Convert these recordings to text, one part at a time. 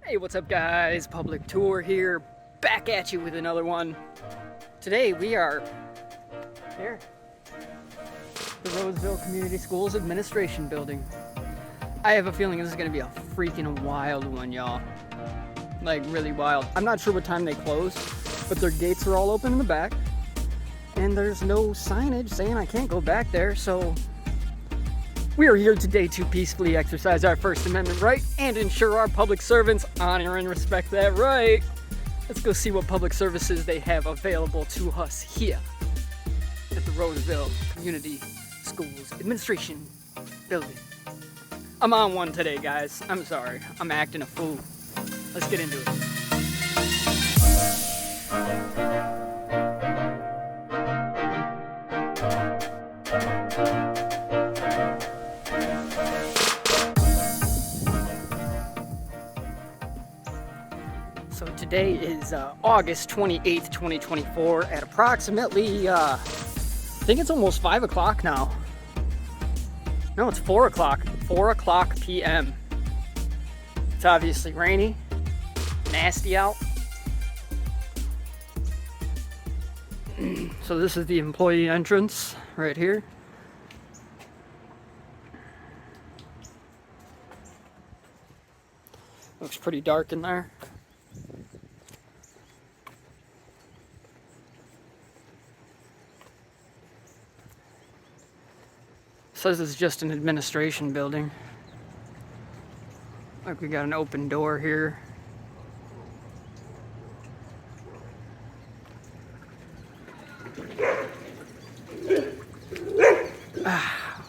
Hey, what's up guys? Public Tour here, back at you with another one. Today we are here, the Roseville Community Schools Administration Building. I have a feeling this is going to be a freaking wild one, y'all. Like, really wild. I'm not sure what time they close, but their gates are all open in the back. And there's no signage saying I can't go back there, so we are here today to peacefully exercise our First Amendment right and ensure our public servants honor and respect that right. Let's go see what public services they have available to us here at the Roseville Community Schools Administration Building. I'm on one today, guys. I'm sorry. I'm acting a fool. Let's get into it. So today is August 28th, 2024 at approximately, I think it's almost 5 o'clock now. No, it's 4 o'clock. 4 o'clock p.m. It's obviously rainy, nasty out. So this is the employee entrance right here. Looks pretty dark in there. Says it's just an administration building. Like, we got an open door here.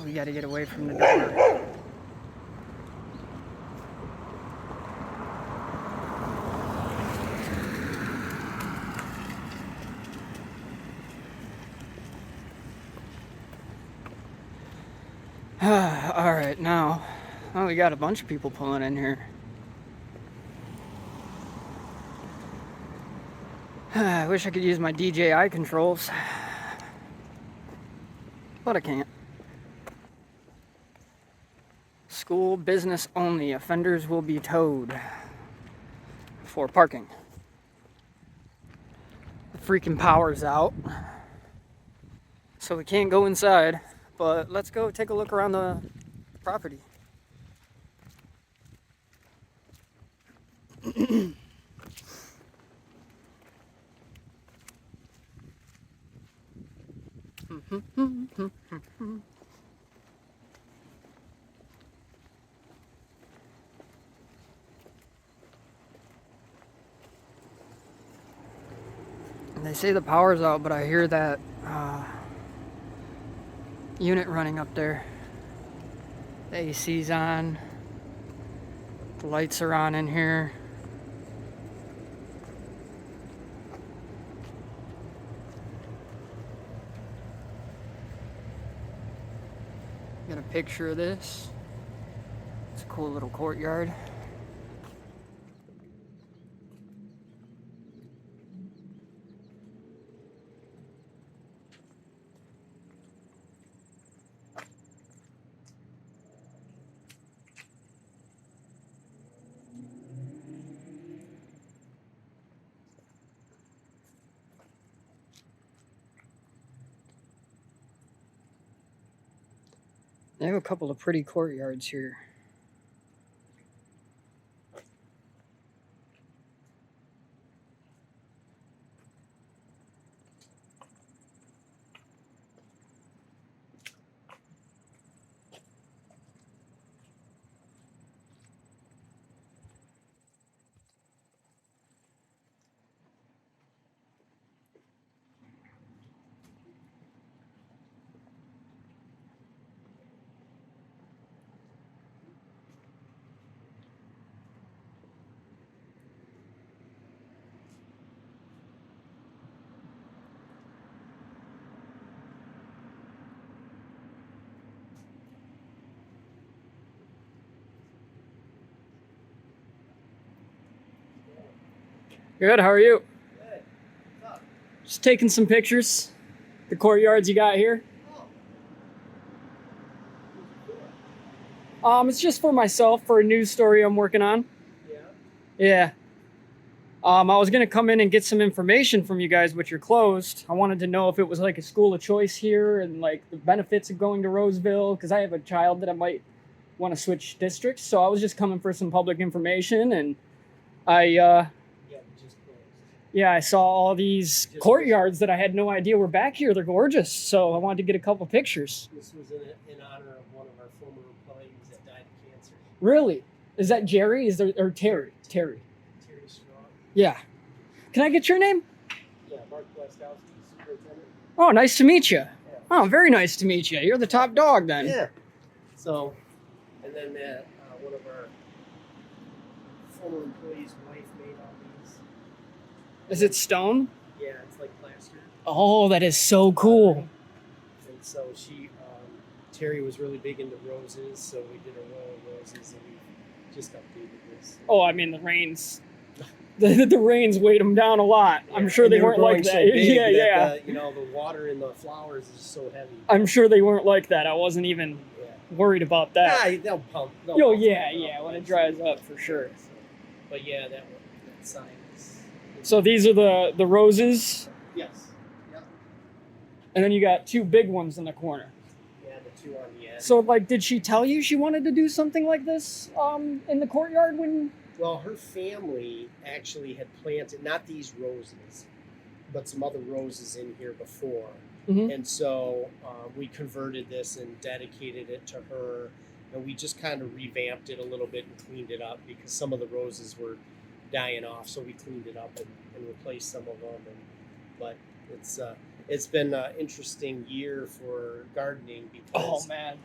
We gotta get away from the door. Alright, now, well, we got a bunch of people pulling in here. I wish I could use my DJI controls, but I can't. School business only. Offenders will be towed for parking. The freaking power's out, so we can't go inside. But let's go take a look around the property. They say the power's out, but I hear that unit running up there. The AC's on. The lights are on in here. Got a picture of this. It's a cool little courtyard. They have a couple of pretty courtyards here. Good, how are you? Good. What's up? Just taking some pictures. The courtyards you got here. Oh. It's just for myself, for a news story I'm working on. Yeah. Yeah. I was gonna come in and get some information from you guys, but you're closed. I wanted to know if it was like a school of choice here and like the benefits of going to Roseville, because I have a child that I might want to switch districts. So I was just coming for some public information, and Yeah, we just closed. yeah, I saw all these Just courtyards that I had no idea were back here. They're gorgeous. So I wanted to get a couple pictures. This was in honor of one of our former employees that died of cancer. Really? Is that Jerry? Is there or Terry? Terry. Terry Strong. Yeah. Can I get your name? Yeah, Mark Blaskowski, superintendent. Oh, nice to meet you. Yeah. Oh, very nice to meet you. You're the top dog then. Yeah. So, and then one of our former employees' wife made all these. Is it stone? Yeah, it's like plaster. Oh, that is so cool. And so Terry was really big into roses, so we did a row of roses, and we just updated this. Oh, I mean the rains. The rains weighed them down a lot. Yeah, I'm sure and they were weren't like growing that. so big Yeah. that the water in the flowers is so heavy. I'm sure they weren't like that. I wasn't even worried about that. Yeah, they'll pump. Oh, yeah, when it dries up, for sure. So, but yeah, that sign is. So these are the roses, Yes. Yep. and then you got two big ones in the corner. Yeah, the two on the end. So, like, did she tell you she wanted to do something like this in the courtyard when? Well, her family actually had planted not these roses, but some other roses in here before. Mhm. And so we converted this and dedicated it to her, and we just kind of revamped it a little bit and cleaned it up because some of the roses were dying off. So we cleaned it up and replaced some of them. But it's been an interesting year for gardening because Oh man,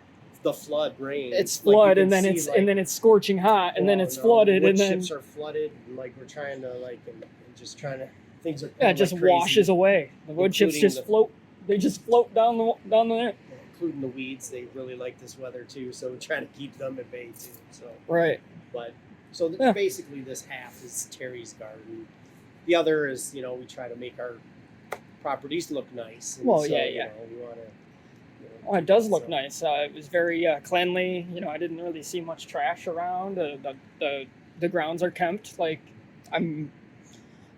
the flood rain. it's Like, you flood, can and then see, and then it's scorching hot, and then it's flooded, wood and then chips are flooded, and like we're trying to and just trying to things are it just like crazy, washes away. The wood chips including just the- float. They just float down there. including the weeds. They really like this weather too, so we're trying to keep them at bay too. So, Right. but so Yeah. basically, this half is Terry's garden. The other is we try to make our properties look nice. And Well, so, yeah. We want to. Oh, it does look nice. It was very cleanly. I didn't really see much trash around. The grounds are kempt. Like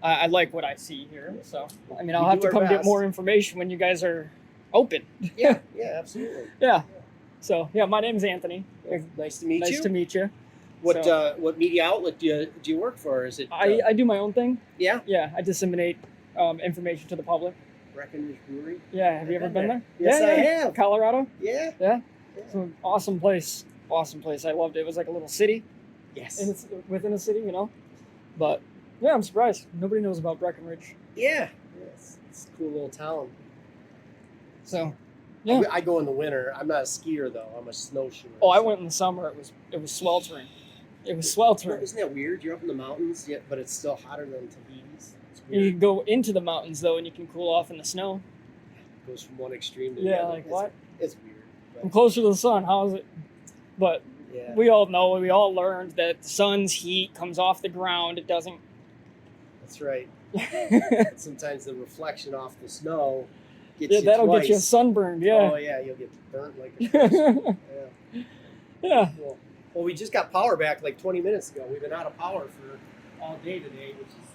I like what I see here. So I mean, I'll We have do to our come get best. more information when you guys are open. Yeah, absolutely. Yeah. So yeah, my name's Anthony. Nice to meet Nice you. to meet you. What So- what media outlet do you work for? Is it I do my own thing. yeah Yeah, I disseminate information to the public. Breckenridge Brewery? Yeah, have you ever been there? Yes, yeah, I yeah. have. Colorado. Yeah. Yeah. It's an awesome place. Awesome place. I loved it. It was like a little city, Yes. and it's within a city, But yeah, I'm surprised nobody knows about Breckenridge. Yeah. Yes. It's a cool little town. So, yeah. I go in the winter. I'm not a skier though. I'm a snowshoer. Oh, I went in the summer. It was sweltering. It was sweltering. Isn't that weird? You're up in the mountains, yet, but it's still hotter than Tahiti's. It's You weird. can go into the mountains though, and you can cool off in the snow. It goes from one extreme to the Yeah, other. like what? It's weird. I'm But, closer to the sun. How is it? But yeah. we all know. We all learned that the sun's heat comes off the ground. It doesn't. That's right. Yeah, Sometimes the reflection off the snow gets you that'll twice. get you sunburned. Yeah. Oh yeah, you'll get burnt like a person. Yeah. Yeah. Cool. Well, we just got power back like 20 minutes ago. We've been out of power for all day today, which has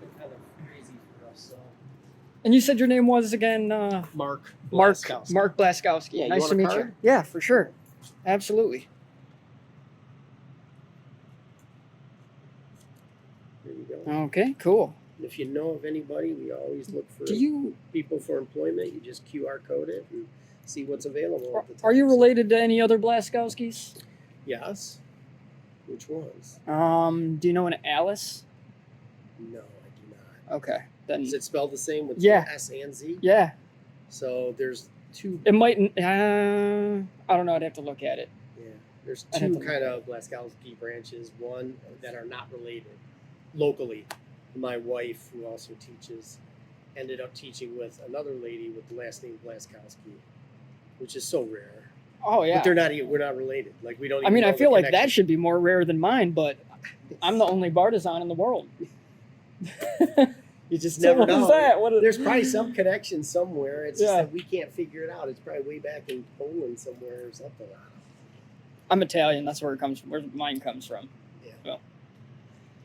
been kind of crazy for us. So. And you said your name was again Mark Mark Blaskowski. Mark Blaskowski. Yeah, you nice want to a meet card? you. Yeah, for sure. Absolutely. There you go. Okay, cool. And if you know of anybody, we always look for Do you people for employment. You just QR code it and see what's available. At the time. are you related to any other Blaskowskis? Yes. Which ones? Do you know an Alice? No, I do not. Okay, then Is it spelled the same with Yeah. S and Z? yeah, So there's two. it might. I don't know. I'd have to look at it. Yeah, there's I'd have two to look kind at of Blaskowski branches. One that are not related locally. My wife, who also teaches, ended up teaching with another lady with the last name Blaskowski, which is so rare. Oh yeah. But they're not. We're not related. Like we don't. I mean, even I know feel the like that connection. should be more rare than mine, but I'm the only Bartizan in the world. You just So never what know. is that? What is, There's probably some connection somewhere. It's just Yeah. that we can't figure it out. It's probably way back in Poland somewhere or something. I don't know. I'm Italian. That's where it comes from. Where mine comes from. Yeah. So,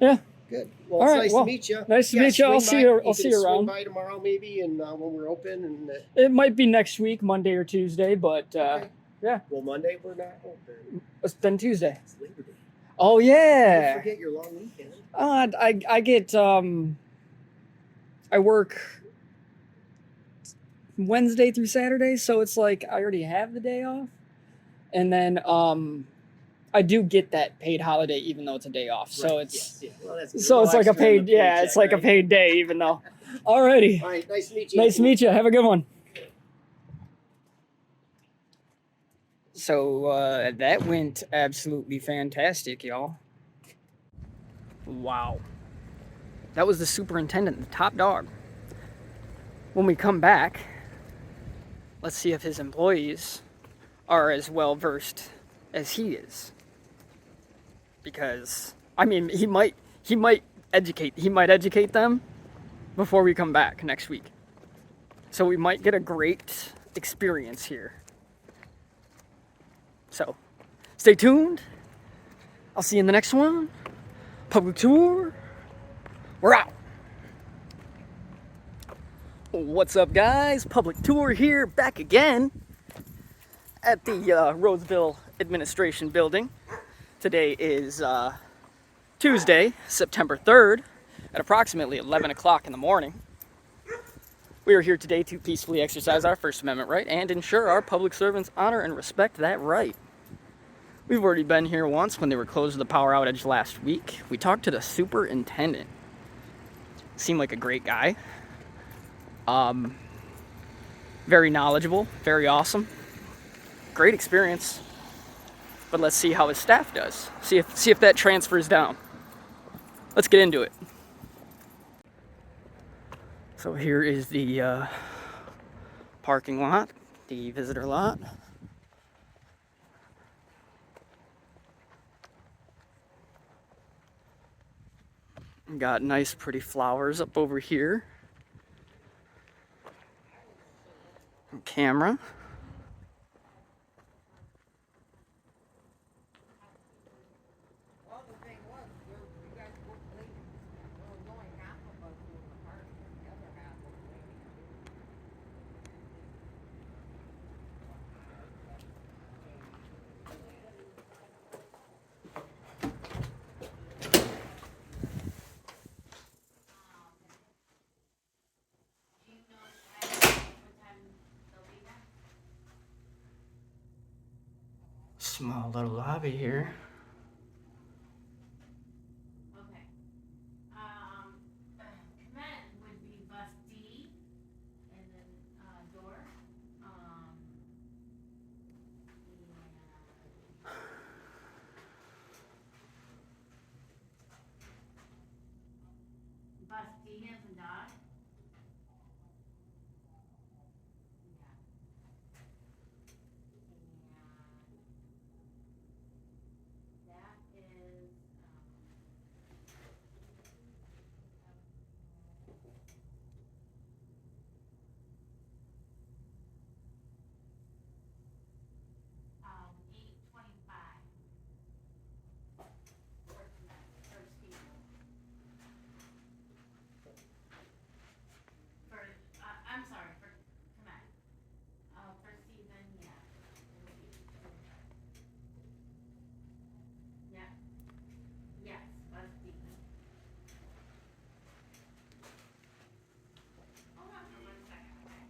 Yeah. Good. Well, All it's right, nice well, to meet you. nice to meet you. I'll swing see by. you. I'll can see you swing around. by tomorrow, maybe, and when we're open. And It might be next week, Monday or Tuesday, but okay. yeah. Well, Monday we're not open. Then Tuesday. It's Labor Day. Oh yeah. Don't forget your long weekend. I get I work Wednesday through Saturday, so it's like I already have the day off, and then I do get that paid holiday even though it's a day off. So Right. it's Yes. Yeah. Well, that's good. so it's like a Extra in the paid it's paycheck, like a right? paid day even though. Alrighty. All right. Nice to meet you. Nice to meet you. Have a good one. So that went absolutely fantastic, y'all. Wow. That was the superintendent, the top dog. When we come back, let's see if his employees are as well versed as he is. Because I mean, he might educate them before we come back next week. So we might get a great experience here. So, stay tuned. I'll see you in the next one. Public tour. We're out. What's up, guys? Public tour here, back again at the Roseville Administration Building. Today is Tuesday, September 3rd, at approximately 11 o'clock in the morning. We are here today to peacefully exercise our First Amendment right and ensure our public servants honor and respect that right. We've already been here once when they were closed to the power outage last week. We talked to the superintendent. Seemed like a great guy. Very knowledgeable, very awesome. Great experience. But let's see how his staff does. See if that transfers down. Let's get into it. So here is the parking lot, the visitor lot. Got nice pretty flowers up over here. Camera. Small little lobby here. Okay. Command would be bus D and then door. Bus D as in dog. Yeah. And that is $8.25 for Steve. I'm sorry, for command. For Stephen, yeah. Yeah. Yes, was Stephen. Hold on for 1 second, okay?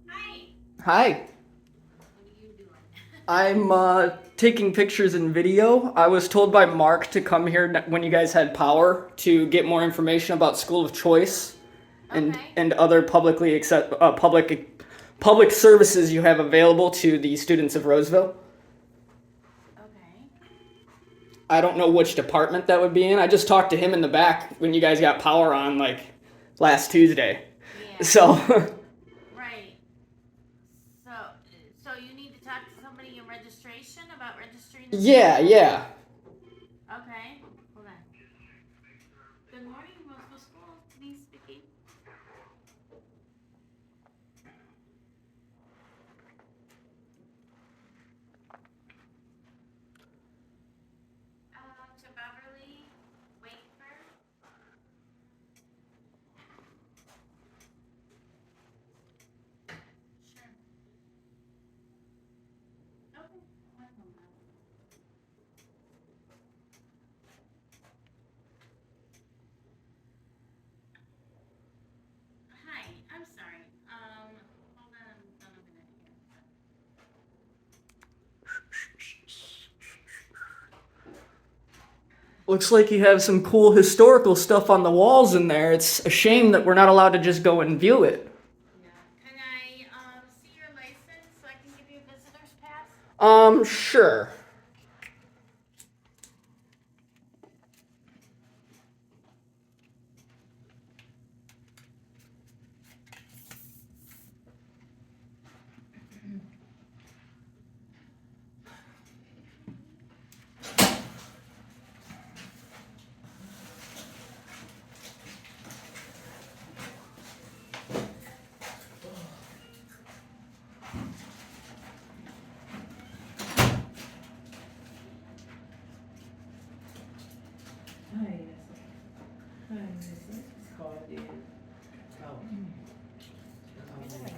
Hi. Hi. What are you doing? I'm taking pictures and video. I was told by Mark to come here when you guys had power to get more information about school of choice and Okay. and other public services you have available to the students of Roseville. Okay. I don't know which department that would be in. I just talked to him in the back when you guys got power on like last Tuesday. Yeah. So Right. So you need to talk to somebody in registration about registering. the yeah. Okay. Hold on. Good morning, Roseville School. Denise speaking. To Looks like you have some cool historical stuff on the walls in there. It's a shame that we're not allowed to just go and view it. Yeah. Can I see your license so I can give you a visitor's pass? Sure.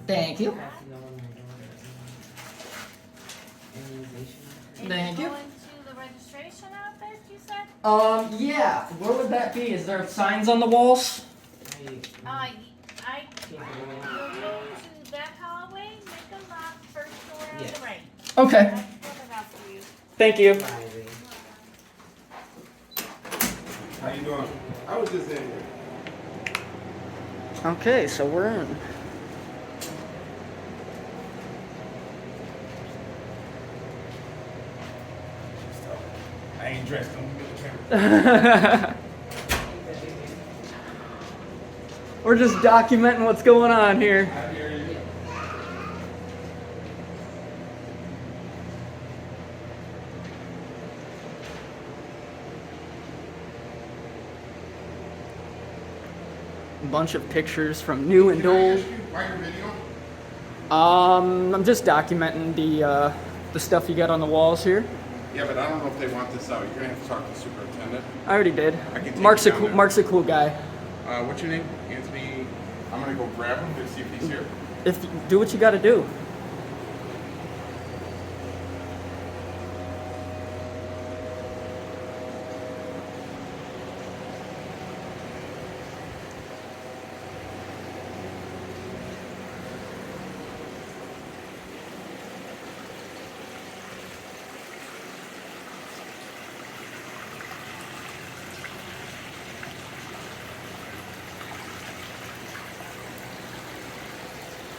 Thank you. Thank you. Going to the registration office, you said? Yeah. Where would that be? Is there signs on the walls? You'll go to that hallway, make a left, first door on the right. Okay. That's what I got for you. Thank you. How you doing? I was just in here. Okay, so we're in. I ain't dressed. Don't get the camera. We're just documenting what's going on here. I hear you. A bunch of pictures from new and Can I old. ask you, why your video? I'm just documenting the stuff you got on the walls here. Yeah, but I don't know if they want this out. You're gonna have to talk to the superintendent. I already did. I can take Mark's you a down cool, there. Mark's a cool guy. What's your name? Anthony. I'm gonna go grab him and see if he's here. Do what you got to do.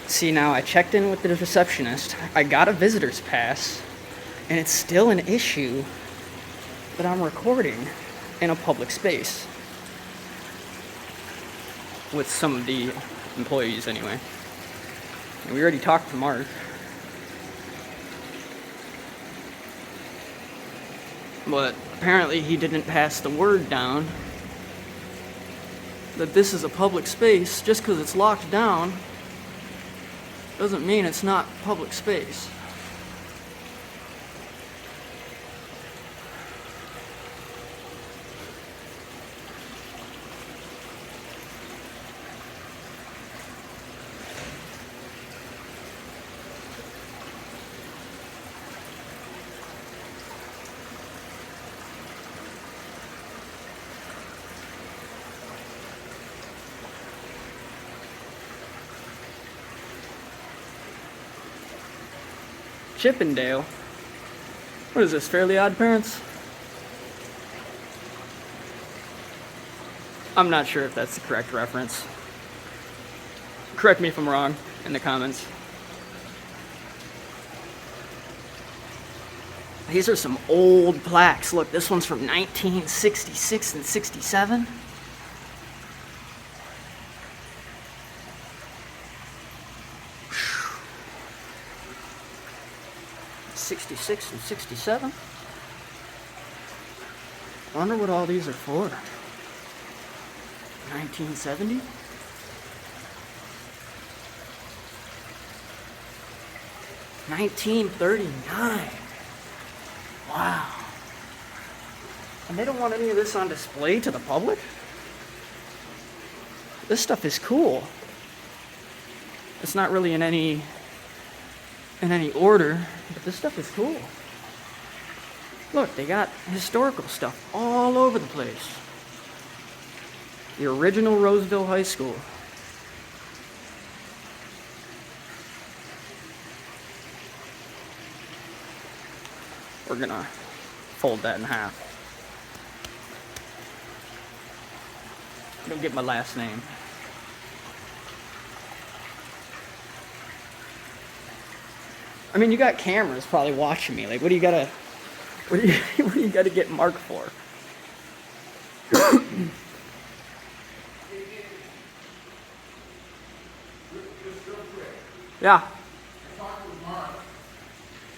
See, now I checked in with the receptionist. I got a visitor's pass, and it's still an issue that I'm recording in a public space with some of the employees anyway. And we already talked to Mark. But apparently he didn't pass the word down that this is a public space. Just because it's locked down doesn't mean it's not public space. Chippendale? What is this, Fairly Odd Parents? I'm not sure if that's the correct reference. Correct me if I'm wrong in the comments. These are some old plaques. Look, this one's from 1966 and 67. '66 and '67. Wonder what all these are for. 1970. $1939. Wow. And they don't want any of this on display to the public? This stuff is cool. It's not really in any order, but this stuff is cool. Look, they got historical stuff all over the place. The original Roseville High School. We're gonna fold that in half. Don't get my last name. I mean, you got cameras probably watching me. Like, what do you gotta get Mark for? Yeah. I talked with Mark.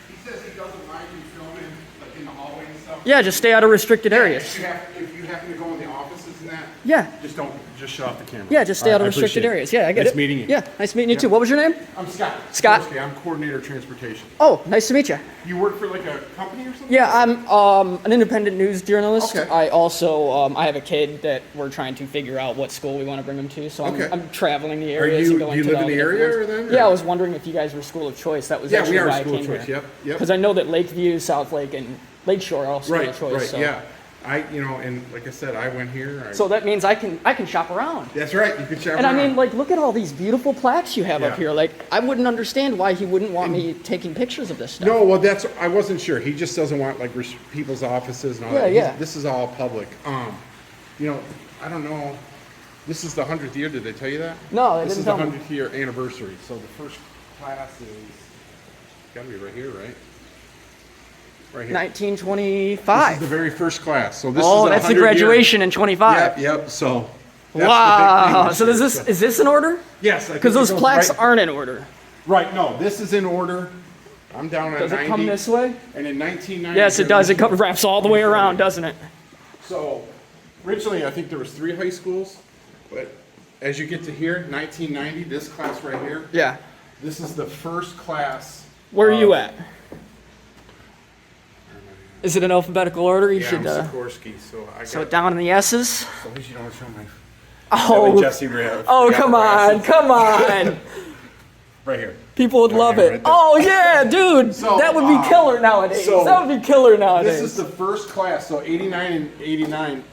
He says he doesn't mind you filming, like in the hallway and stuff. Yeah, just stay out of restricted areas. If you happen to go in the offices and that, Yeah. just shut off the camera. Yeah, just stay out of I restricted appreciate it. areas. Yeah, I get Nice it. meeting you. Yeah, nice meeting you too. What was your name? I'm Scott. Scott. Okay, I'm coordinator of transportation. Oh, nice to meet you. You work for like a company or something? Yeah, I'm an independent news journalist. Okay. I also I have a kid that we're trying to figure out what school we want to bring him to. So Okay. I'm traveling the areas and going do you to live all in the different area ones. or then? Yeah, I or- was wondering if you guys were school of choice. That was Yeah, actually we are why school I of came choice. here. Yep. Because I know that Lakeview, South Lake, and Lakeshore are all school Right, of choice. right, so. yeah. And like I said, I went here. So that means I can shop around. That's right, you can shop And I around. mean, like, look at all these beautiful plaques you have up Yeah. here. Like, I wouldn't understand why he wouldn't want me taking pictures of this stuff. No, well, I wasn't sure. He just doesn't want like people's offices and all Yeah, that. yeah. This is all public. I don't know. This is the 100th year. Did they tell you that? No, they This didn't is the tell me. 100th year anniversary. So the first class is got to be right here, right? Right here. 1925. This is the very first class. So this Oh, is that's the 100 year- graduation in 25. Yep. So. that's the big Wow. thing So is this in order? Yes. I think Because those it goes plaques right- aren't in order. Right. No, this is in order. I'm down at Does 90. it come this way? And in 1990. Yes, it does. It wraps all the way around, doesn't it? So originally, I think there was 3 high schools, but as you get to here, 1990, this class right here, Yeah. this is the first claess. Where are you of- at? Is it in alphabetical order? You Yeah, should. I'm Sikorsky, so I got. So down in the S's. So at least you don't show my. Oh. Jesse Rev. Oh, come on, come on. Right here. People would love yeah, it. right there. Oh yeah, dude. So, That would be killer nowadays. so That would be killer nowadays. This is the first class. So 89 and 89,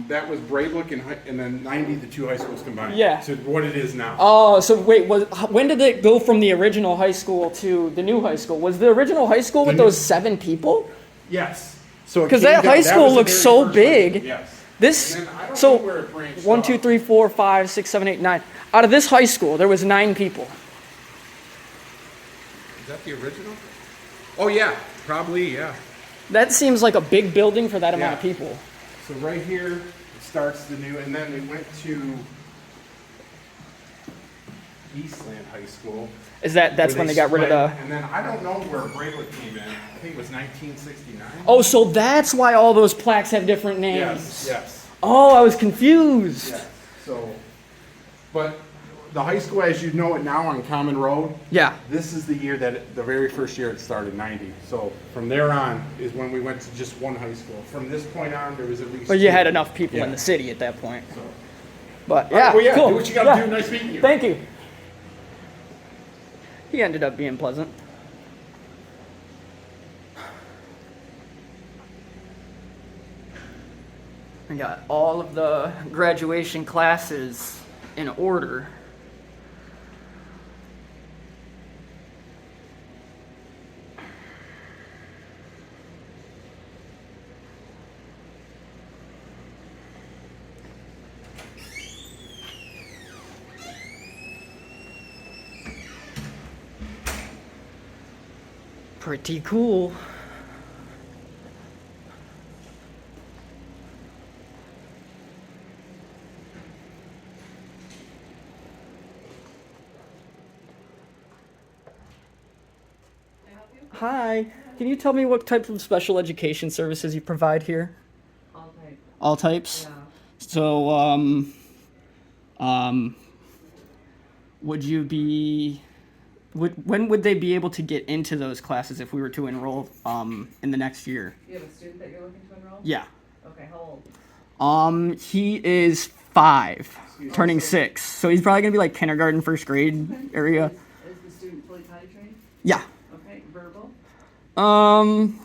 that was Braybrook and then 90, the 2 high schools combined. Yeah. To what it is now. Oh, so wait, when did it go from the original high school to the new high school? Was the original high school with those 7 people? Yes. So it 'Cause came that down- high school was the looks very so first high big. school. Yes. This, And then I don't so know where it branched 1, 2, off. 3, 4, 5, 6, 7, 8, 9. Out of this high school, there was 9 people. Is that the original? Oh yeah, probably yeah. That seems like a big building for that amount of Yeah. people. So right here it starts the new, and then we went to Eastland High School. That's where when they got rid of split, the. And then I don't know where Braybrook came in. I think it was 1969. Oh, so that's why all those plaques have different names. Yes. Oh, I was confused. Yes. So, but the high school, as you know it now on Common Road, Yeah. this is the year the very first year it started, 90. So from there on is when we went to just one high school. From this point on, there was at least. But you 2. had enough people in Yeah. the city at that point. So. But All right, yeah, well, yeah, cool. do what you gotta Yeah. do. Nice meeting you. Thank you. He ended up being pleasant. I got all of the graduation classes in order. Pretty cool. Hi, can you tell me what type of special education services you provide here? All type, All types? yeah. So, would you be, when would they be able to get into those classes if we were to enroll, in the next year? You have a student that you're looking to enroll? Yeah. Okay, how old? He is 5, turning 6, so he's probably gonna be like kindergarten, first grade area. Is the student fully potty trained? Yeah. Okay, verbal?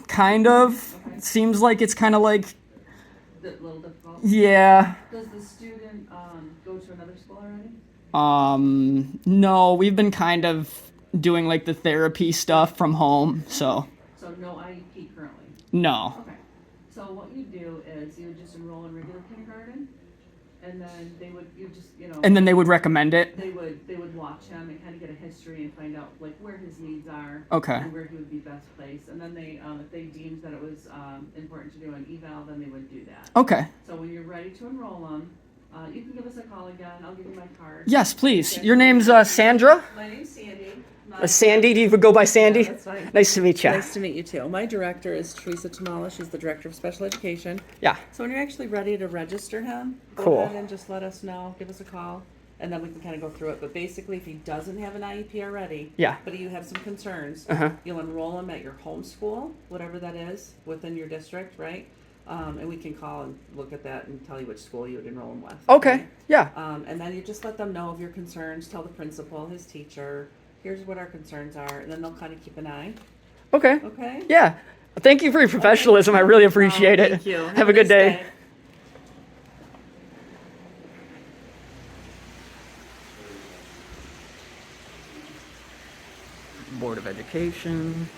Kind of. Okay. Seems like it's kind of like, A little difficult? yeah. Does the student, go to another school already? No, we've been kind of doing like the therapy stuff from home, so So no IEP currently? no. Okay, so what you do is you would just enroll in regular kindergarten, and then they would, And then they would recommend it? they would watch him and kind of get a history and find out like where his needs are. Okay. And where he would be best placed. And then they, if they deemed that it was important to do an eval, then they would do that. Okay. So when you're ready to enroll them, you can give us a call again. I'll give you my card. Yes, please. Your name's Sandra? My name's Sandy. Sandy? Do you go by Sandy? Yeah, that's fine. Nice to meet you. Nice to meet you too. My director is Teresa Tamala. She's the director of special education. Yeah. So when you're actually ready to register him, go Cool. ahead and just let us know. Give us a call, and then we can kind of go through it. But basically, if he doesn't have an IEP already, Yeah. but you have some concerns, Uh-huh. you'll enroll him at your home school, whatever that is within your district, right? And we can call and look at that and tell you which school you would enroll him with. Okay. Yeah. And then you just let them know of your concerns. Tell the principal, his teacher, here's what our concerns are, and then they'll kind of keep an eye. Okay. Okay. Yeah. Thank you for your professionalism. I really appreciate it. Thank you. Have a good nice day. Board of Education.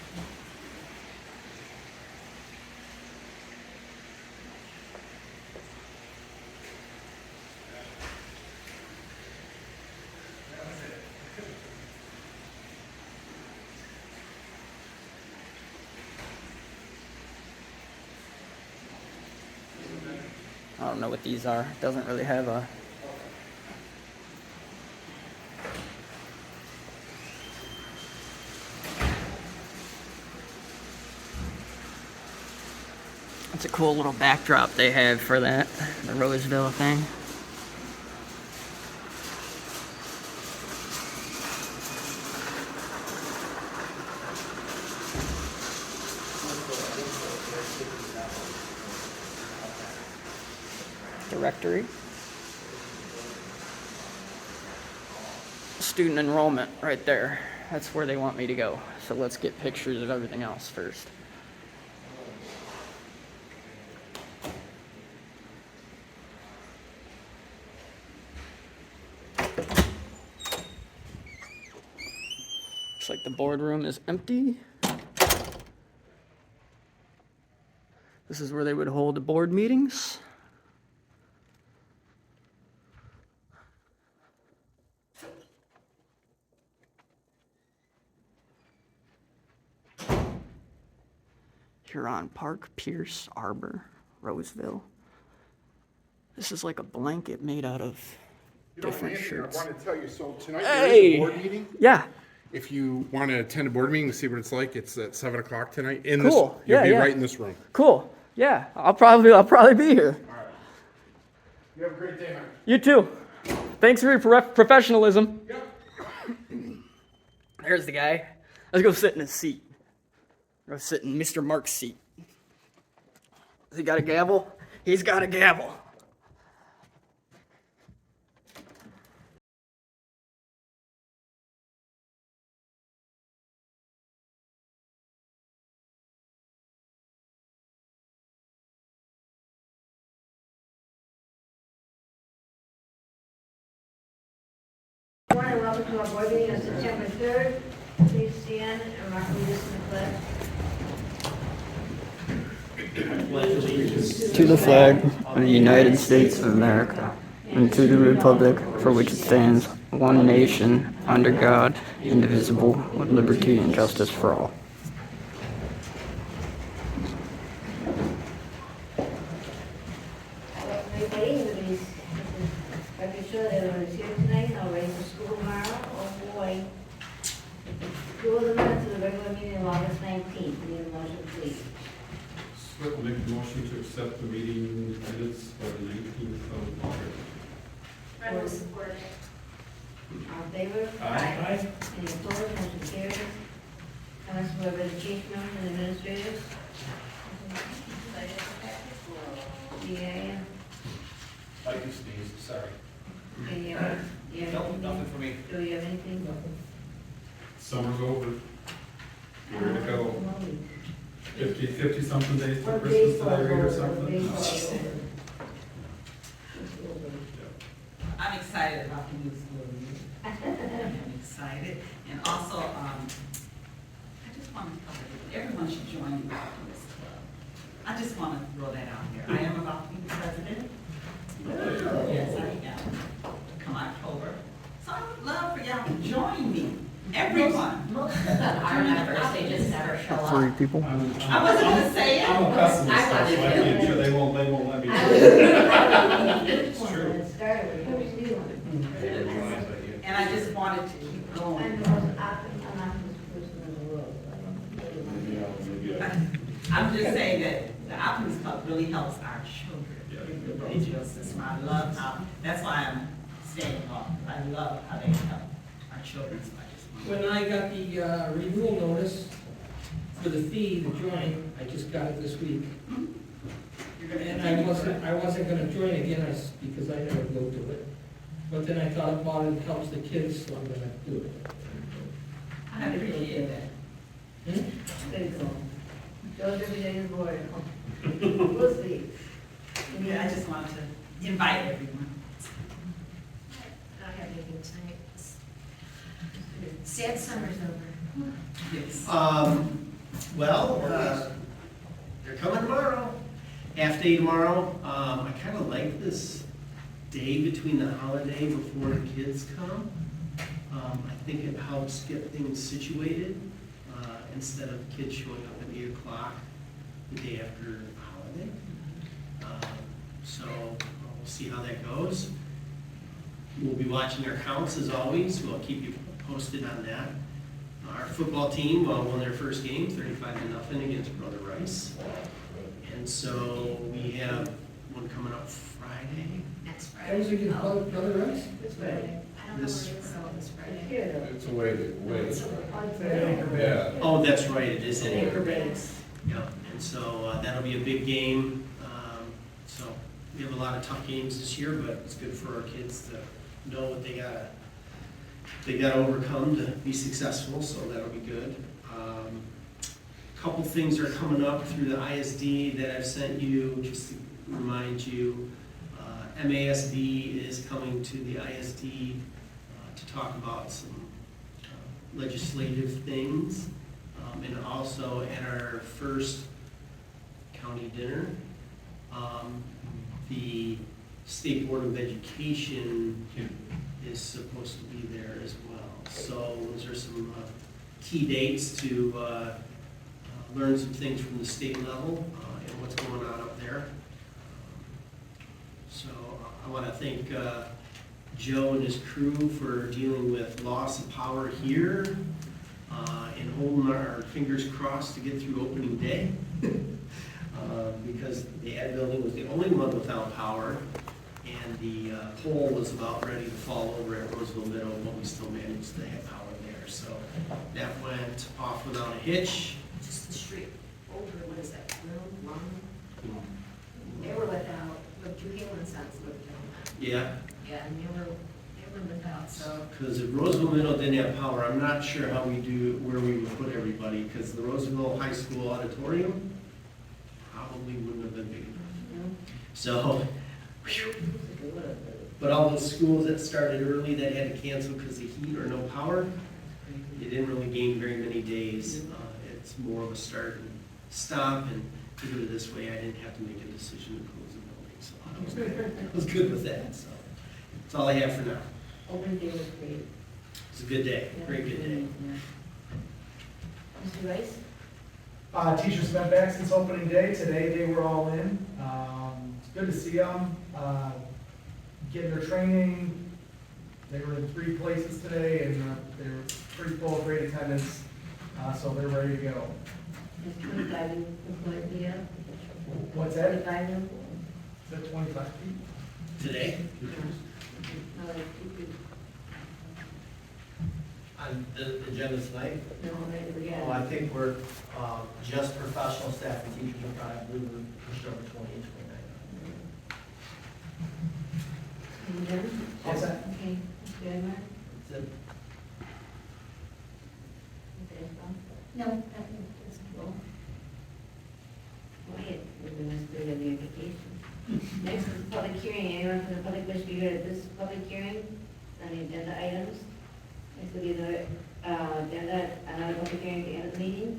I don't know what these are. It doesn't really have a... It's a cool little backdrop they have for that, the Roseville thing. Directory. Student enrollment right there. That's where they want me to go. So let's get pictures of everything else first. Looks like the boardroom is empty. This is where they would hold the board meetings. Huron Park, Pierce, Arbor, Roseville. This is like a blanket made out of different shirts. I want to tell you, so tonight Hey! there is a board meeting. Yeah, If you want to attend a board meeting to see what it's like, it's at 7 o'clock tonight. Cool. You'll Yeah, be yeah. right in this room. cool. Yeah, I'll probably be here. All right. You have a great day, man. You too. Thanks for your professionalism. Yep. There's the guy. Let's go sit in his seat. Go sit in Mr. Mark's seat. Has he got a gavel? He's got a gavel. Good morning, welcome to our board meeting on September 3rd. Please stand and mark me this in the pledge. To the flag of the United States of America, and to the republic for which it stands, one nation, under God, indivisible, with liberty and justice for all. Everybody, making sure that everyone is here tonight, and I'll raise the school tomorrow. Oh boy. School the minutes of the regular meeting of August 19th. Need a motion, please. Swift will make a motion to accept the meeting minutes for the 19th of August. I will support it. All in favor? Aye. Any opposed? Motion carries. Comments from Board of Education members and administrators? Yeah. I do sneeze, sorry. Do you have anything? for me. Do you have anything? Summer's over. We're ready to go. 50 something days till What Christmas, days did I read or over? something? Days over. I'm excited about the new school year. I'm excited, and also, I just want to tell everyone should join the Optimist Club. I just want to throw that out there. I am about to be the president. Yes, three people. I wasn't gonna say it. I'm a pessimist, so I can't sure they won't let me. It's true. It started with the first new one. And I just wanted to keep I'm going. the most optimistic person in the world. I'm just saying that the Optimist Club really helps our children. Individual system. I love how, that's why I'm staying involved. I love how they help our children. So I just want When I got the renewal notice for the fee to join, I just got it this week. And I wasn't gonna join again, because I never go to it. But then I thought about it helps the kids, so I'm gonna do it. I appreciate that. Very cool. Joe's every day is bored. We'll see. Yeah, I just wanted to invite everyone. I don't have anything tonight. Sad summer's over. Yes. They're coming tomorrow. Half day tomorrow. I kind of like this day between the holiday before the kids come. I think it helps get things situated instead of kids showing up at 8 o'clock the day after the holiday. So we'll see how that goes. We'll be watching our counts as always. We'll keep you posted on that. Our football team won their first game, 35-0 against Brother Rice. And so we have one coming up Friday. Next That Friday. was against Brother Rice? This Friday. I don't know This where it's on this Friday. Here, It's a way to, though. yeah. Oh, that's right, it is in Anchor Anchorage. Banks. Yeah, and so that'll be a big game. So we have a lot of tough games this year, but it's good for our kids to know what they gotta overcome to be successful, so that'll be good. Couple things are coming up through the ISD that I've sent you, just to remind you. MASD is coming to the ISD to talk about some legislative things. And also at our first county dinner, the State Board of Education is supposed to be there as well. So those are some key dates to learn some things from the state level and what's going on up there. So I want to thank Joe and his crew for dealing with loss of power here and holding our fingers crossed to get through opening day. Because the ad building was the only one without power, and the pole was about ready to fall over at Roseville Middle, but we still managed to have power there. So that went off without a hitch. Just the street over, what is that, Long? They were without, what Drew Halen sons lived down that. Yeah, Yeah, and they were without, so. because if Roseville Middle didn't have power, I'm not sure how we do, where we would put everybody, because the Roseville High School auditorium probably wouldn't have been big enough. So, whew. But all those schools that started early that had to cancel because of heat or no power, they didn't really gain very many days. It's more of a start and stop, and to do it this way, I didn't have to make a decision to close the building, so I was good with that, so. That's all I have for now. Open day was great. It's a good day, very good day. Mr. Rice? Teachers have been back since opening day. Today they were all in. It's good to see them. Getting their training. They were in 3 places today and they were pretty full of great attendance. So they're ready to go. There's 25 employees here. What's that? 25 employees. Is that 25 feet? Today? No, like 2 people. On the agenda tonight? No, right, we got. Oh, I think we're, just professional staff and teachers are probably, I believe we're pushed over 20 and 29. You done? What's that? Okay, Mr. Edmar? That's it. Mr. Escom? No, that was cool. Quiet, we're gonna start on the education. Next is public hearing. Anyone from the public wish to be heard at this public hearing on the agenda items? Next will be another public hearing at the end of the meeting.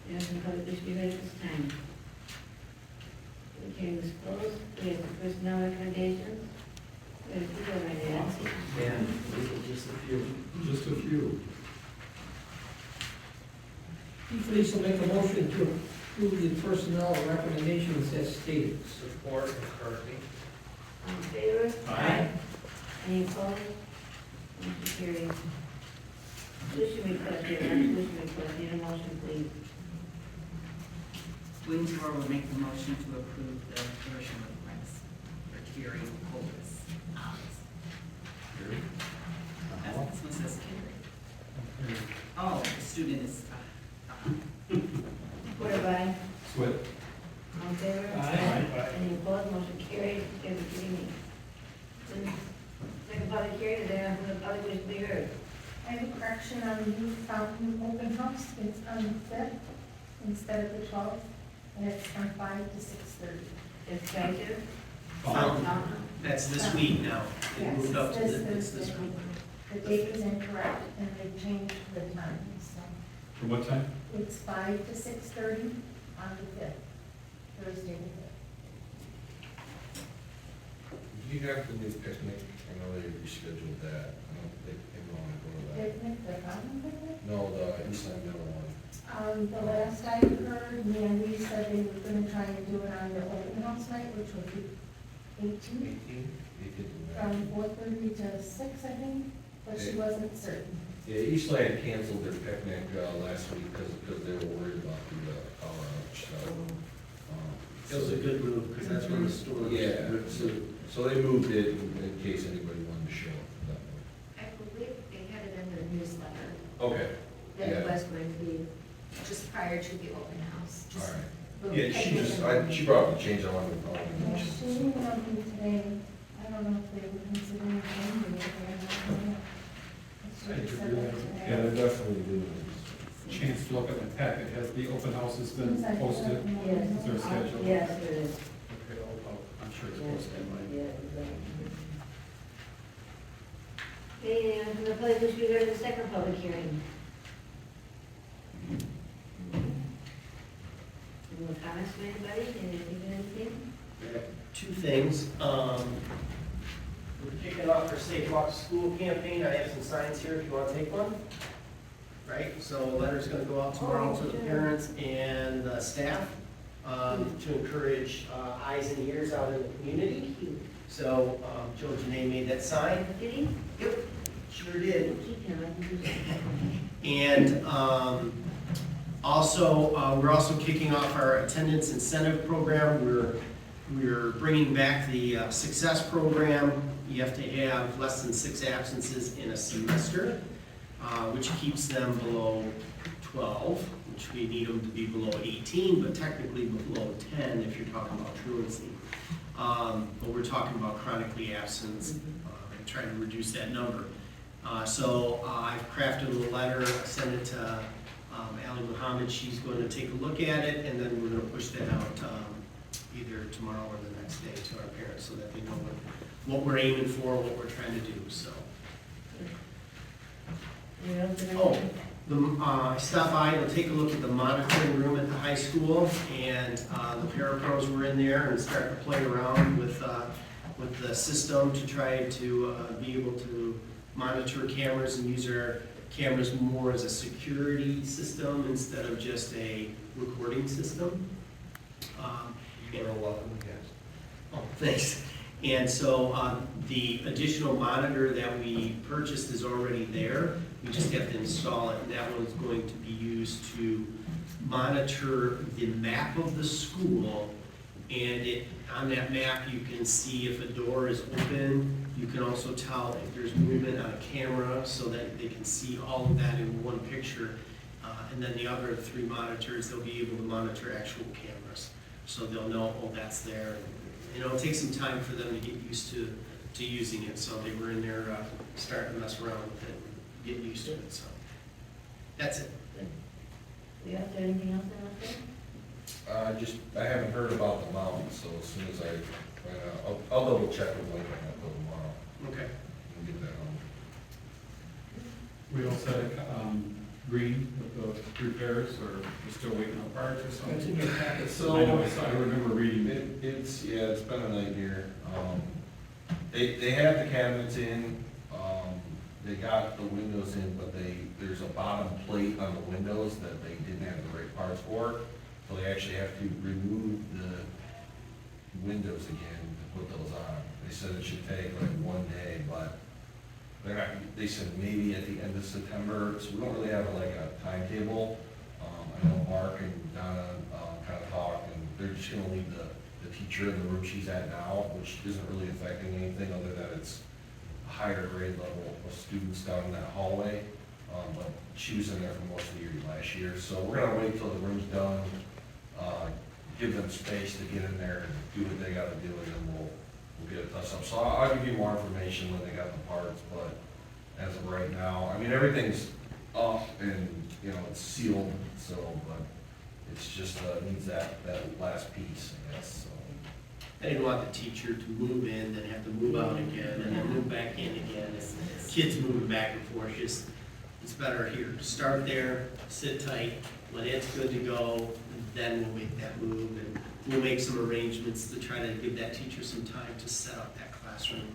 Anyone from the public wish to be heard at this time? Public hearing is closed. We have the personnel recommendations. We have 2 right now. Yeah, just a few. Just a few. Chief Police will make a motion to approve the personnel recommendations as stated. Support McCarthy. All in favor? Aye. Any opposed? Motion carries. Tuition request, we have a tuition request, need a motion, please. Williamsboro will make the motion to approve the tuition request for Carrie Hovis. This one says Carrie. Oh, the student is, Supported by, Swit. all in favor? Aye. Any opposed? Motion carries. Give it to me. Second public hearing, is there anyone from the public wish to be heard? I have a correction on the youth fountain open house, it's on the 5th instead of the 12th, and it's from 5 to 6:30. It's trying to? Fountain. That's this week now. It Yes, moved up to it's it's this Thursday. week. The date is incorrect, and they changed the time, so From what time? it's 5 to 6:30 on the 5th, Thursday the 5th. Do you have the new picnic? I know they rescheduled that. I don't think they want to go to that. Picnic, the fountain picnic? No, the East Line Middle one. The last I heard, Mandy said they were gonna try and do it on their open house night, which would be 18th. 18th. From 4:30 to 6, I think, but she wasn't certain. Yeah, East Line canceled their picnic last week because they were worried about the power outage, so. It was a good move, because that's when the store. Yeah, so they moved it in case anybody wanted to show up. I believe they had it in their newsletter, Okay, that it yeah, was going to be just prior to the open house. all just right. the Yeah, she picnic just, and- she brought up the change, I wanted Yeah, to she emailed me today, I don't know if they were considering changing it or not. She just said that today. Yeah, they definitely do. Chance to look at the packet, has the open house has been Seems like posted? Yes. Is there a schedule? Yes, it is. Okay, I'm sure it's Yes, posted. yeah, exactly. Okay, and from the public wish to be heard in the second public hearing? Any more comments from anybody? Anything? Two things. We're kicking off our Safe Walk to School campaign. I have some signs here if you want to take one. Right, so a letter's going to go out tomorrow to the parents and the staff to encourage eyes and ears out in the community. So Joe Janae made that sign. Did he? Yep, sure did. Keep him, I can do that. And also, we're also kicking off our attendance incentive program. We're bringing back the success program. You have to have less than 6 absences in a semester, which keeps them below 12, which we need them to be below 18, but technically below 10 if you're talking about truancy. But we're talking about chronically absent and trying to reduce that number. So I've crafted a letter, sent it to Ali Muhammad. She's going to take a look at it, and then we're going to push that out either tomorrow or the next day to our parents so that they know what we're aiming for, what we're trying to do. So. I stopped by to take a look at the monitoring room at the high school, and the parapros were in there and started to play around with the system to try to be able to monitor cameras and use our cameras more as a security system instead of just a recording system. You're welcome, yes. Oh, thanks. And so the additional monitor that we purchased is already there. We just have to install it, and that one is going to be used to monitor the map of the school. And on that map, you can see if a door is open. You can also tell if there's movement on a camera so that they can see all of that in one picture. And then the other 3 monitors, they'll be able to monitor actual cameras. So they'll know, oh, that's there. It'll take some time for them to get used to using it, so they were in there starting to mess around with it, get used to it, so. That's it. We have anything else out there? I haven't heard about the mountain, so as soon as I'll double check with Lincoln at the tomorrow Okay. and get that on. We all said green with the repairs, or we're still waiting on parts or That's something? in your packet. So I remember reading it. It's been a nightmare. They have the cabinets in. they got the windows in, but there's a bottom plate on the windows that they didn't have the right parts for. So they actually have to remove the windows again to put those on. They said it should take like 1 day, but they're not, they said maybe at the end of September, so we don't really have like a timetable. I know Mark and Donna kind of talked, and they're just gonna leave the teacher in the room she's at now, which isn't really affecting anything other than it's a higher grade level of students down in that hallway. But she was in there for most of the year last year, so we're gonna wait till the room's done, give them space to get in there and do what they gotta do, and then we'll get it touched up. So I'll give you more information when they got the parts, but as of right now, I mean, everything's up and, you know, it's sealed, so, but it's just, needs that last piece, I guess, so. I didn't want the teacher to move in, then have to move out again, and then move back in again. And kids moving back and forth, just, it's better here. Start there, sit tight, when it's good to go, then we'll make that move, and we'll make some arrangements to try to give that teacher some time to set up that classroom.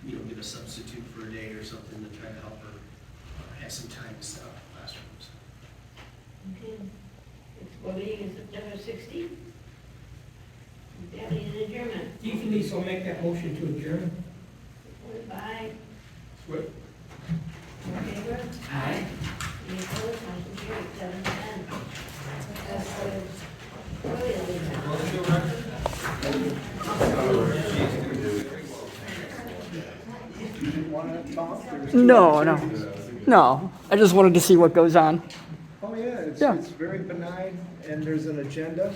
You know, get a substitute for a day or something to try to help her have some time to set up the classrooms. Okay. It's voting is September 16th. Deputy adjournment. Denise will make that motion to adjourn. Supported by, Swip. in favor? Aye. Any opposed? Motion carried, 7-10. No. I just wanted to see what goes on. Oh, yeah, Yeah. it's very benign, and there's an agenda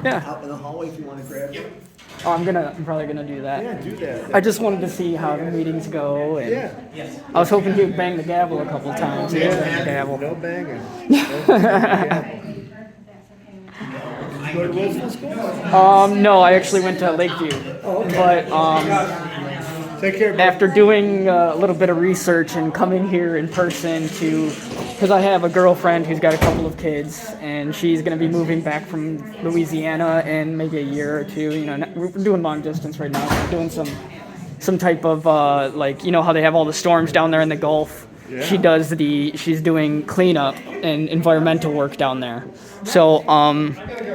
Yeah. out in the hallway if you want to grab it. Oh, I'm probably gonna do that. Yeah, do that. I just wanted to see how the meetings go, and Yeah. I was hoping he would bang the gavel a couple of times. He didn't bang the gavel. No banging. Did you go to Roseville school? No, I actually went to Lakeview, but Take care. after doing a little bit of research and coming here in person because I have a girlfriend who's got a couple of kids, and she's going to be moving back from Louisiana in maybe a year or two. You know, we're doing long distance right now. We're doing some type of like, you know how they have all the storms down there in the Gulf. Yeah. She's doing cleanup and environmental work down there. So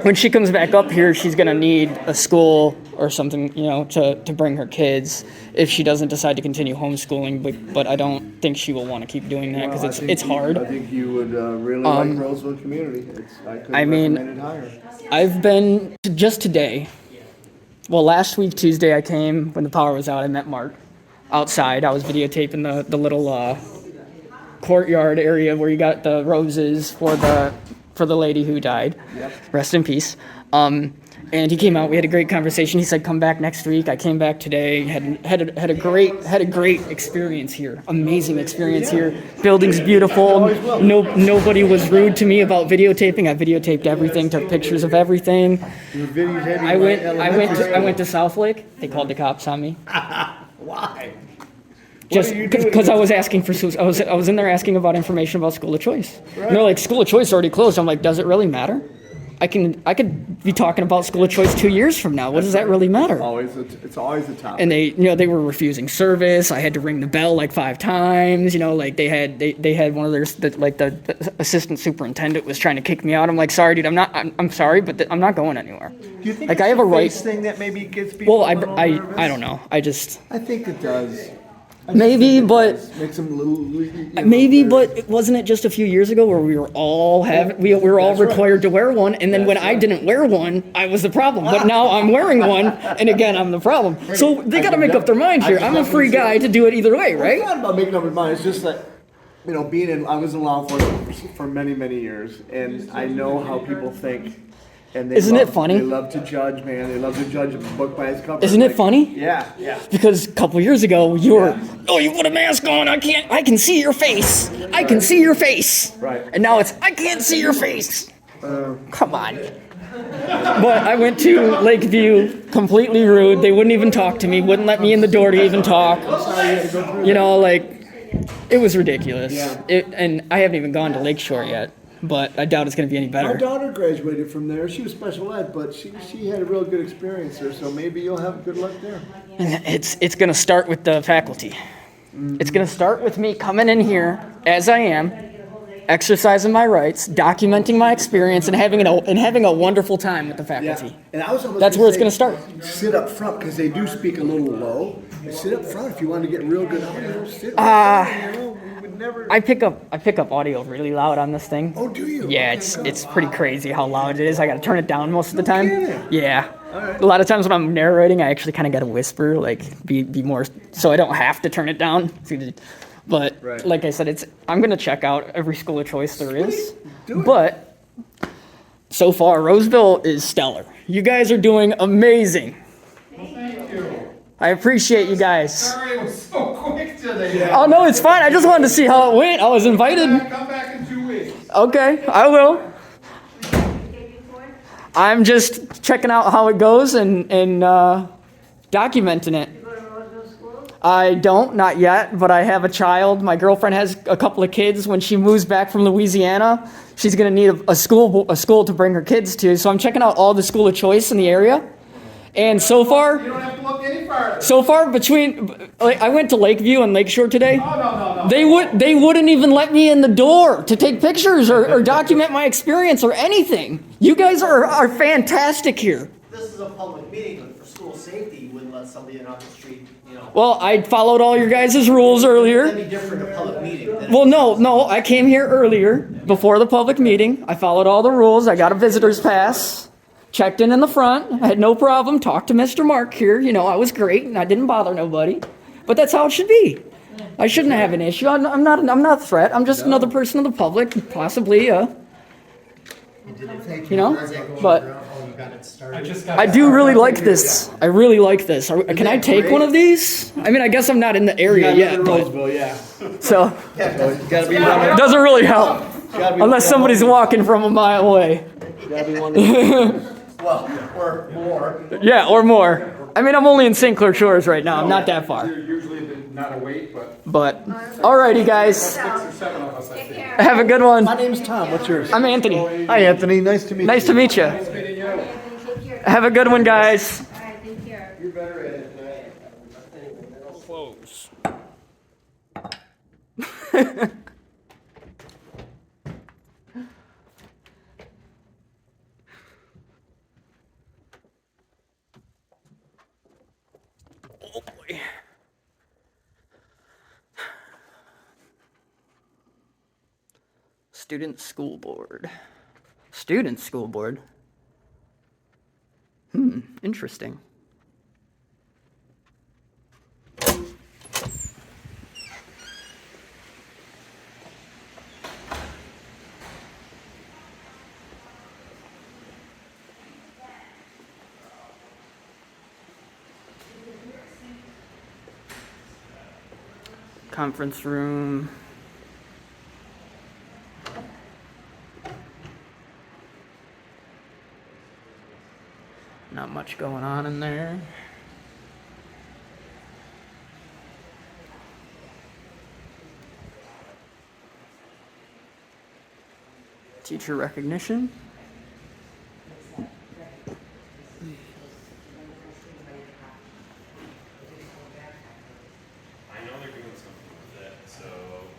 when she comes back up here, she's gonna need a school or something, you know, to bring her kids if she doesn't decide to continue homeschooling. But I don't think she will want to keep doing that because it's hard. I think you would really like Roseville community. I mean, recommend it higher. I've been just today. Well, last week Tuesday I came when the power was out. I met Mark outside. I was videotaping the little courtyard area where you got the roses for the lady who died. Yep. Rest in peace. And he came out. We had a great conversation. He said, "Come back next week." I came back today. Had a great experience here. Amazing experience here. Building's beautiful. Nobody was rude to me about videotaping. I videotaped everything. Took pictures of everything. I went to Southlake. They called the cops on me. Why? Just because I was asking for, I was in there asking about information about school of choice. Right. And they're like, school of choice already closed. I'm like, does it really matter? I could be talking about school of choice 2 years from now. What does that really matter? It's always a topic. And they were refusing service. I had to ring the bell like 5 times. You know, like they had one of their the assistant superintendent was trying to kick me out. I'm like, sorry, dude, I'm sorry, but I'm not going anywhere. Do you think like it's I have a right thing that maybe gets people? Well, a little nervous? I don't know. I think it does. Maybe, but makes them a little, maybe, but wasn't it just a few years ago where we were all required to wear one, and then when I didn't wear one, I was the problem. But now I'm wearing one, and again I'm the problem. So they got to make up their mind here. I'm a free guy to do it either way, right? It's not about making up your mind. It's just that, you know, I was in law enforcement for many, many years, and I know how people think. And Isn't it funny? They love to judge, man. They love to judge a book by its cover. Isn't it funny? Yeah. Because a couple years ago, you put a mask on. I can see your face. I can see your face. Right. And now it's, I can't see your face. Come on. But I went to Lakeview, completely rude. They wouldn't even talk to me, wouldn't let me in the door to even talk. You know, like, it was ridiculous. Yeah. And I haven't even gone to Lakeshore yet. But I doubt it's going to be any better. My daughter graduated from there. She was special ed, but she had a real good experience there. So maybe you'll have good luck there. And it's going to start with the faculty. It's going to start with me coming in here as I am, exercising my rights, documenting my experience, and having a wonderful time with the faculty. And I was almost That's where it's going to start. Sit up front, because they do speak a little low. Sit up front if you want to get real good audio. Sit right there, you know, we would never... I pick up audio really loud on this thing. Oh, do you? Yeah, Okay, it's pretty crazy how loud it is. I got to turn it down most of the time. kidding. Yeah. All right. A lot of times when I'm narrating, I actually kind of got to whisper, like be more, so I don't have to turn it down. But Right. like I said, I'm gonna check out every school of choice there is. Do it. But so far, Roseville is stellar. You guys are doing amazing. Thank you. I appreciate you guys. Sorry it was so quick today. Oh no, it's fine. I just wanted to see how it went. I was invited. Come back in 2 weeks. Okay, I will. I'm just checking out how it goes and documenting it. You go to Roseville School? I don't, not yet, but I have a child. My girlfriend has a couple of kids. When she moves back from Louisiana, she's going to need a school to bring her kids to. So I'm checking out all the school of choice in the area. And so far, You don't have to look any farther. I went to Lakeview and Lakeshore today. Oh, no. They wouldn't even let me in the door to take pictures or document my experience or anything. You guys are fantastic here. This is a public meeting, but for school safety, you wouldn't let somebody in off the street, you know. Well, I followed all your guys' rules earlier. That'd be different in a public meeting. Well, no, I came here earlier before the public meeting. I followed all the rules. I got a visitor's pass. Checked in the front. I had no problem. Talked to Mr. Mark here. You know, I was great and I didn't bother nobody. But that's how it should be. I shouldn't have an issue. I'm not a threat. I'm just another person of the public, possibly. You know, but I do really like this. I really like this. Can I take one of these? I mean, I guess I'm not in the area yet, but Roseville, yeah. so Gotta be one. doesn't really help unless somebody's walking from a mile away. Gotta be one. Well, or more. Yeah, or more. I mean, I'm only in St. Clair Shores right now. I'm not that far. You're usually not a wait, but But, alrighty, guys. 6 or 7 of us, I think. Have a good one. My name's Tom. What's yours? I'm Anthony. Hi, Anthony. Nice to meet you. Nice to meet you. Have a good one, guys. All right, take care. You're better at it than I am. Close. Oh boy. Student school board. Student school board? Interesting. Conference room. Not much going on in there. Teacher recognition. I know they're doing something with that, so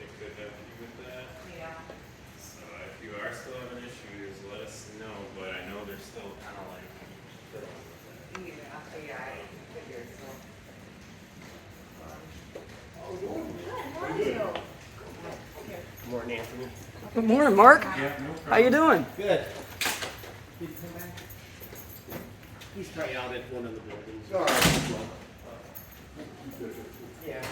it could have to do with that. Yeah. So if you are still having issues, let us know, but I know they're still kind of like fiddling with that. Yeah, I figured so. Morning, Anthony. Good morning, Mark. How you doing? Good. He's trying out at one of the buildings. All right. Yeah.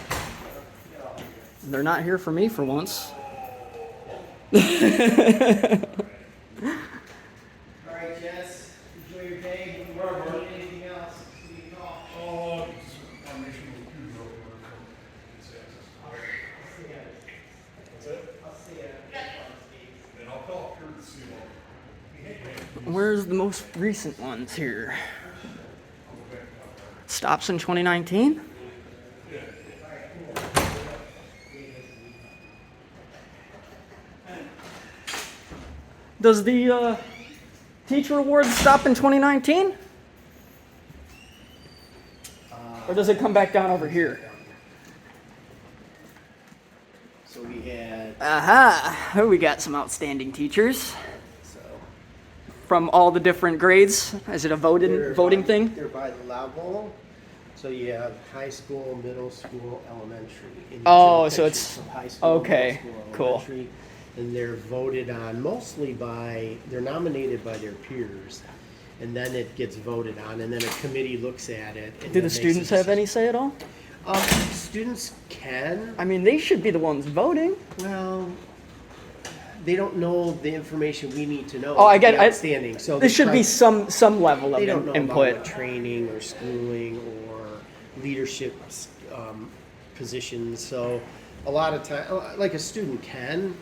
They're not here for me for once. All right, Jess. Enjoy your day. If you need anything else, give me a call. Where's the most recent ones here? Stops in 2019? Does the teacher award stop in 2019? Or does it come back down over here? Aha! We got some outstanding teachers So from all the different grades. Is it a voting thing? They're by level. So you have high school, middle school, elementary. And you Oh, take so pictures it's- of high school, okay, middle school, cool. elementary, and they're voted on mostly they're nominated by their peers. And then it gets voted on, and then a committee looks at it. And Do then the makes a students have decision. any say at all? Students can. I mean, they should be the ones voting. Well, they don't know the information we need to know. Oh, I to get be it. outstanding. So There should be some level of They don't know input. about training or schooling or leadership positions. So a lot of time, like a student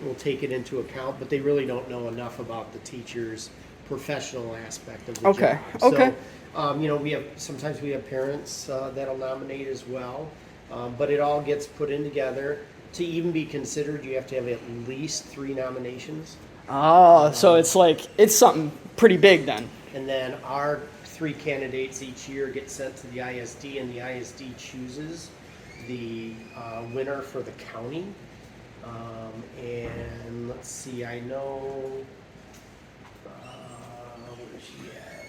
will take it into account, but they really don't know enough about the teacher's professional aspect of the Okay, job. okay. So, you know, sometimes we have parents that'll nominate as well, but it all gets put in together. To even be considered, you have to have at least 3 nominations. Oh, so it's something pretty big then. And then our 3 candidates each year get sent to the ISD, and the ISD chooses the winner for the county. And let's see, I know, where is she at?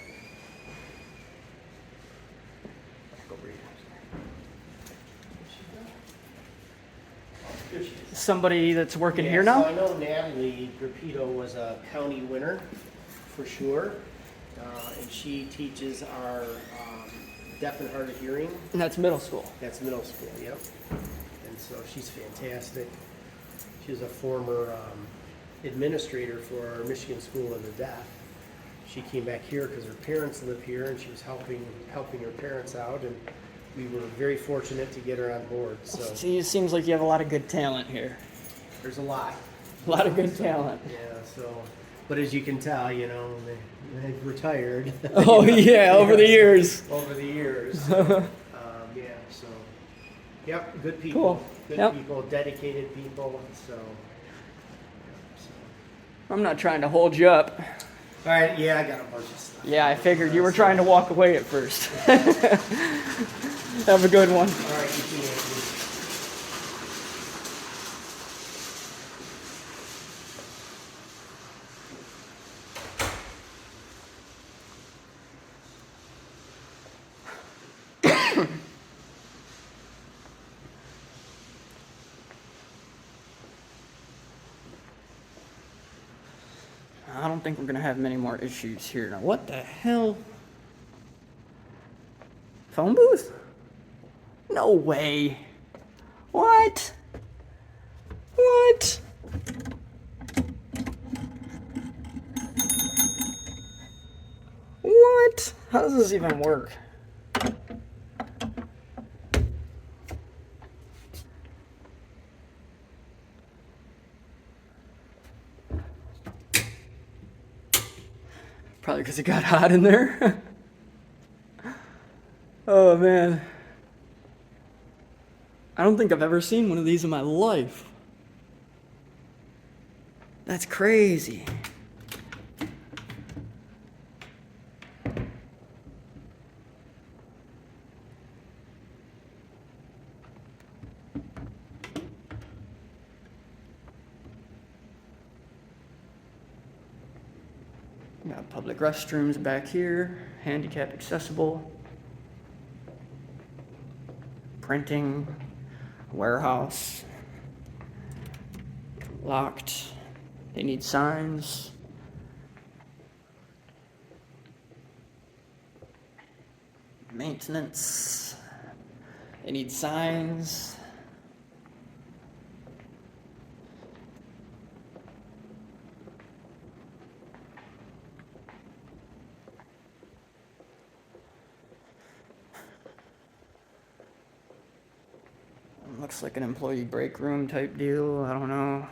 Go read it. Here she is. Somebody that's working here So now? I know Natalie Grappito was a county winner for sure. And she teaches our deaf and hard of hearing. And that's middle school. That's middle school, yep. And so she's fantastic. She was a former administrator for our Michigan School of the Deaf. She came back here because her parents live here, and she was helping her parents out, and we were very fortunate to get her on board. So See, it seems like you have a lot of good talent here. there's a lot. A lot of good talent. Yeah, so, but as you can tell, you know, they've retired. Oh yeah, over the years. Over the years. So, yeah, so, yep, good people. Cool. Good Yep. people, dedicated people, so. I'm not trying to hold you up. All right, yeah, I got a bunch of stuff. Yeah, I figured you were trying to walk away at first. Have a good one. All right, you too, Anthony. I don't think we're gonna have many more issues here. Now, what the hell? Phone booth? No way. What? What? What? How does this even work? Probably because it got hot in there. Oh man. I don't think I've ever seen one of these in my life. That's crazy. Got public restrooms back here, handicap accessible, printing, warehouse, locked. They need signs. Maintenance. They need signs. Looks like an employee break room type deal. I don't know.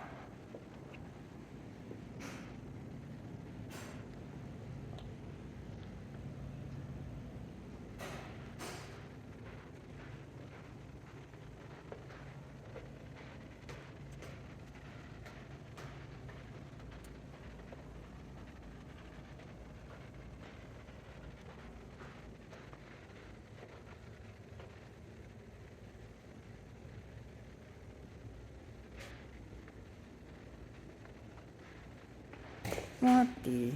What the?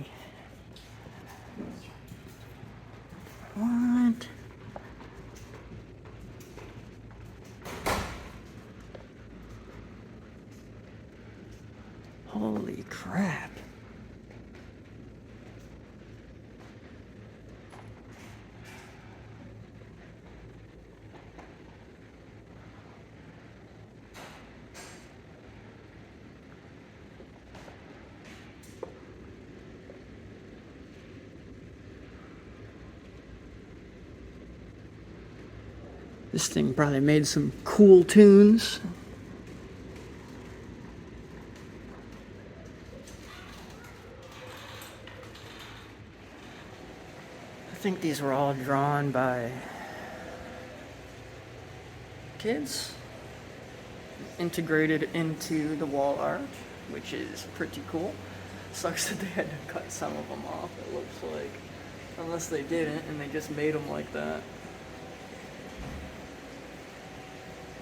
What? Holy crap. This thing probably made some cool tunes. I think these were all drawn by kids, integrated into the wall art, which is pretty cool. Sucks that they had to cut some of them off, it looks like. Unless they didn't and they just made them like that.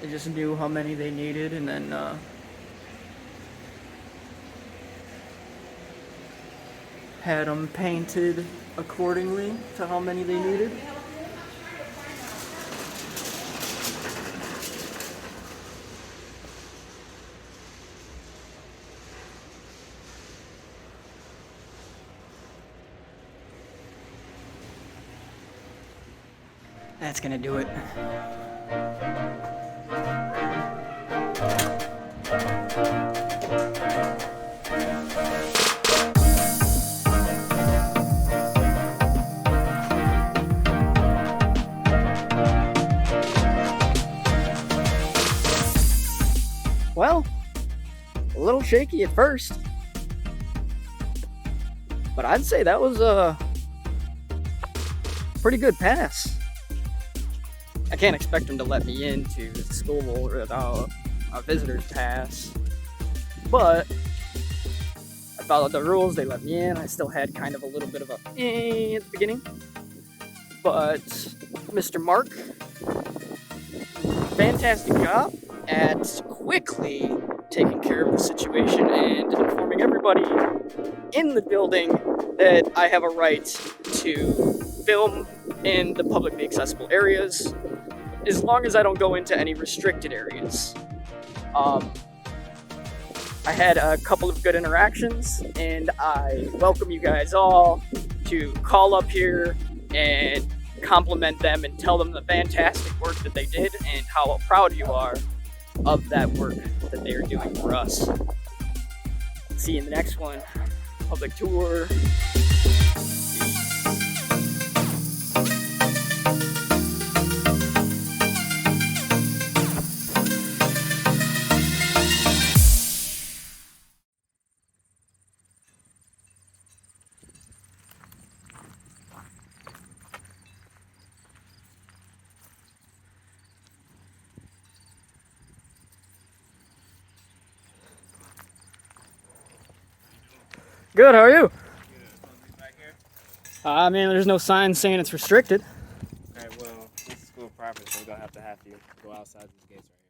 They just knew how many they needed and then had them painted accordingly to how many they needed. That's gonna do it. Well, a little shaky at first, but I'd say that was a pretty good pass. I can't expect them to let me into the school without a visitor's pass, but I followed the rules, they let me in. I still had kind of a little bit of a at the beginning, but Mr. Mark, fantastic job at quickly taking care of the situation and informing everybody in the building that I have a right to film in the publicly accessible areas as long as I don't go into any restricted areas. I had a couple of good interactions and I welcome you guys all to call up here and compliment them and tell them the fantastic work that they did and how proud you are of that work that they are doing for us. See you in the next one. Public tour. Good, how are you? Man, there's no sign saying it's restricted. Okay, well, this is school property, so we're gonna have to you go outside these gates right here.